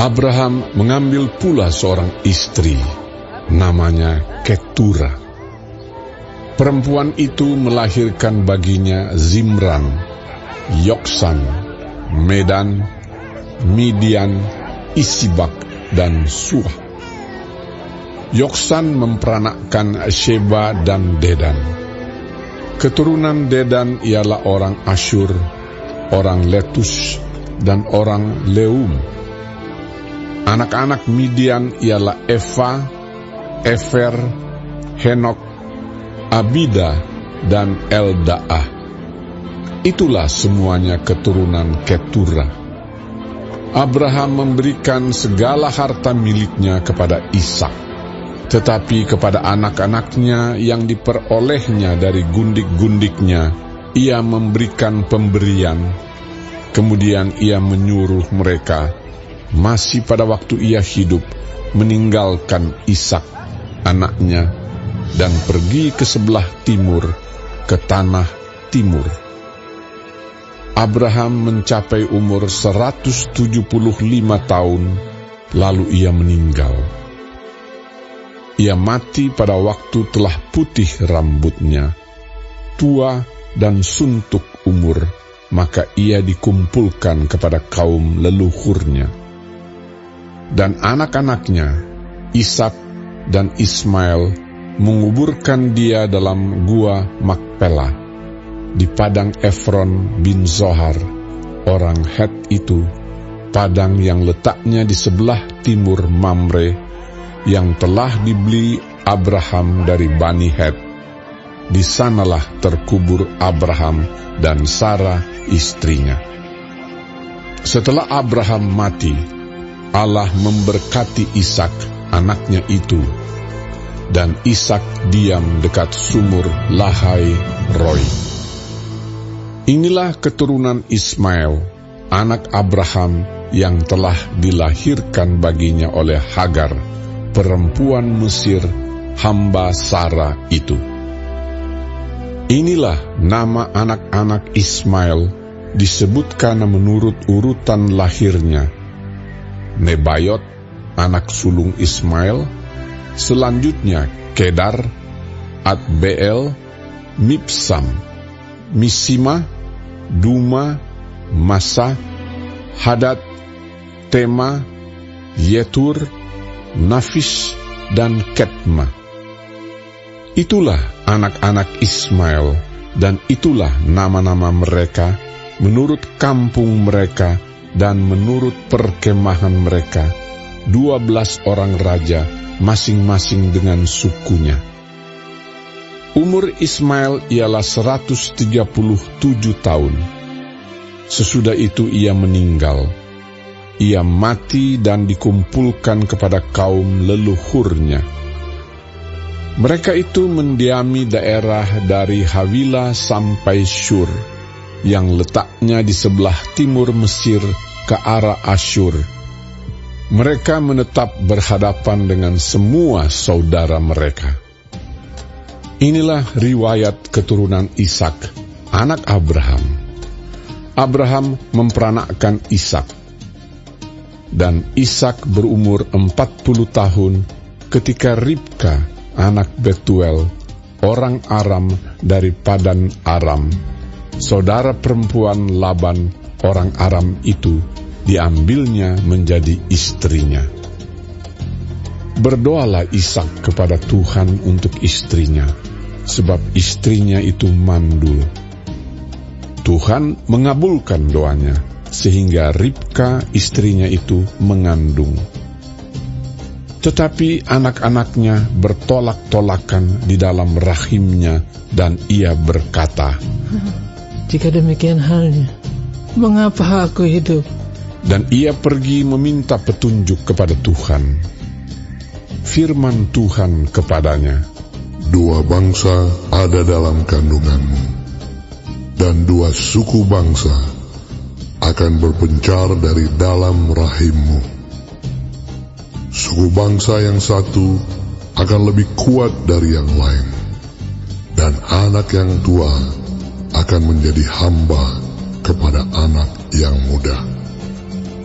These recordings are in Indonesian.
Abraham mengambil pula seorang istri, namanya Ketura. Perempuan itu melahirkan baginya Zimran, Yoksan, Medan, Midian, Isibak, dan Suah. Yoksan memperanakkan Sheba dan Dedan. Keturunan Dedan ialah orang Asyur, orang Letus, dan orang Leum. Anak-anak Midian ialah Eva, Efer, Henok, Abida, dan Eldaah. Itulah semuanya keturunan Ketura. Abraham memberikan segala harta miliknya kepada Ishak, tetapi kepada anak-anaknya yang diperolehnya dari gundik-gundiknya, ia memberikan pemberian. Kemudian ia menyuruh mereka, masih pada waktu ia hidup, meninggalkan Ishak, anaknya, dan pergi ke sebelah timur, ke tanah timur. Abraham mencapai umur 175 tahun, lalu ia meninggal. Ia mati pada waktu telah putih rambutnya, tua dan suntuk umur, maka ia dikumpulkan kepada kaum leluhurnya. Dan anak-anaknya, Ishak dan Ismail, menguburkan dia dalam gua Makpela, di padang Efron bin Zohar, orang Het itu, padang yang letaknya di sebelah timur Mamre, yang telah dibeli Abraham dari Bani Het. Di sanalah terkubur Abraham dan Sarah istrinya. Setelah Abraham mati, Allah memberkati Ishak, anaknya itu, dan Ishak diam dekat sumur Lahai Roi. Inilah keturunan Ismail, anak Abraham yang telah dilahirkan baginya oleh Hagar, perempuan Mesir, hamba Sarah itu. Inilah nama anak-anak Ismail, disebutkan menurut urutan lahirnya: Nebayot, anak sulung Ismail, selanjutnya Kedar, Adbeel, Mibsam, Misima, Duma, Masa, Hadad, Tema, Yetur, Nafis, dan Ketma. Itulah anak-anak Ismail, dan itulah nama-nama mereka menurut kampung mereka dan menurut perkemahan mereka, 12 orang raja, masing-masing dengan sukunya. Umur Ismail ialah 137 tahun. Sesudah itu ia meninggal. Ia mati dan dikumpulkan kepada kaum leluhurnya. Mereka itu mendiami daerah dari Havila sampai Syur, yang letaknya di sebelah timur Mesir ke arah Asyur. Mereka menetap berhadapan dengan semua saudara mereka. Inilah riwayat keturunan Ishak, anak Abraham. Abraham memperanakkan Ishak, dan Ishak berumur 40 tahun ketika Ribka, anak Betuel, orang Aram dari Padan Aram, saudara perempuan Laban, orang Aram itu, diambilnya menjadi istrinya. Berdoalah Ishak kepada Tuhan untuk istrinya, sebab istrinya itu mandul. Tuhan mengabulkan doanya, sehingga Ribka istrinya itu mengandung. Tetapi anak-anaknya bertolak-tolakan di dalam rahimnya, dan ia berkata, "Jika demikian halnya, mengapa aku hidup?" Dan ia pergi meminta petunjuk kepada Tuhan. Firman Tuhan kepadanya, "Dua bangsa ada dalam kandunganmu, dan dua suku bangsa akan berpencar dari dalam rahimmu. Suku bangsa yang satu akan lebih kuat dari yang lain, dan anak yang tua akan menjadi hamba kepada anak yang muda.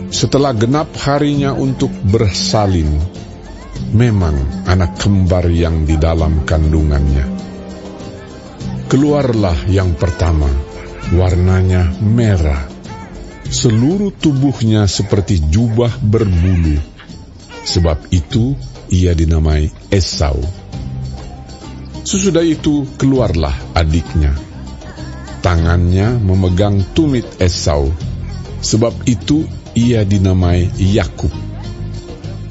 Setelah genap harinya untuk bersalin, memang anak kembar yang di dalam kandungannya. Keluarlah yang pertama, warnanya merah. Seluruh tubuhnya seperti jubah berbulu. Sebab itu ia dinamai Esau. Sesudah itu keluarlah adiknya. Tangannya memegang tumit Esau. Sebab itu ia dinamai Yakub.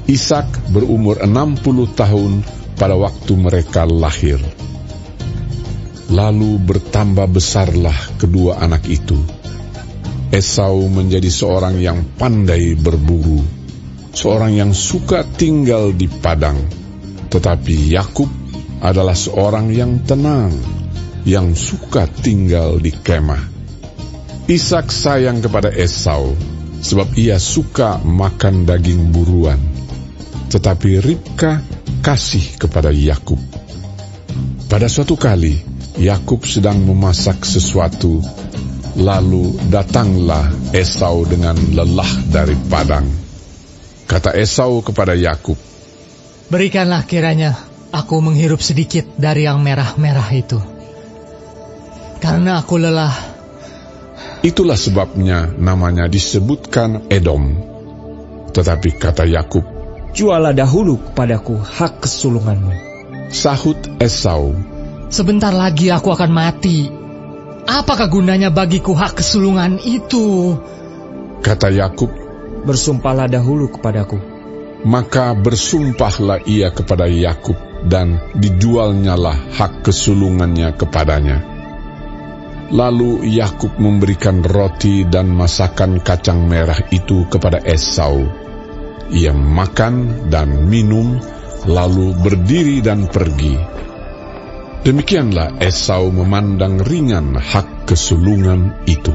Ishak berumur 60 tahun pada waktu mereka lahir. Lalu bertambah besarlah kedua anak itu. Esau menjadi seorang yang pandai berburu, seorang yang suka tinggal di padang. Tetapi Yakub adalah seorang yang tenang, yang suka tinggal di kemah. Ishak sayang kepada Esau, sebab ia suka makan daging buruan. Tetapi Ribka kasih kepada Yakub. Pada suatu kali, Yakub sedang memasak sesuatu, lalu datanglah Esau dengan lelah dari padang. Kata Esau kepada Yakub, Berikanlah kiranya aku menghirup sedikit dari yang merah-merah itu, karena aku lelah. Itulah sebabnya namanya disebutkan Edom. Tetapi kata Yakub, Jualah dahulu kepadaku hak kesulunganmu. Sahut Esau, Sebentar lagi aku akan mati. Apakah gunanya bagiku hak kesulungan itu? Kata Yakub, Bersumpahlah dahulu kepadaku. maka bersumpahlah ia kepada Yakub, dan dijualnyalah hak kesulungannya kepadanya. Lalu Yakub memberikan roti dan masakan kacang merah itu kepada Esau. Ia makan dan minum, lalu berdiri dan pergi. Demikianlah Esau memandang ringan hak kesulungan itu.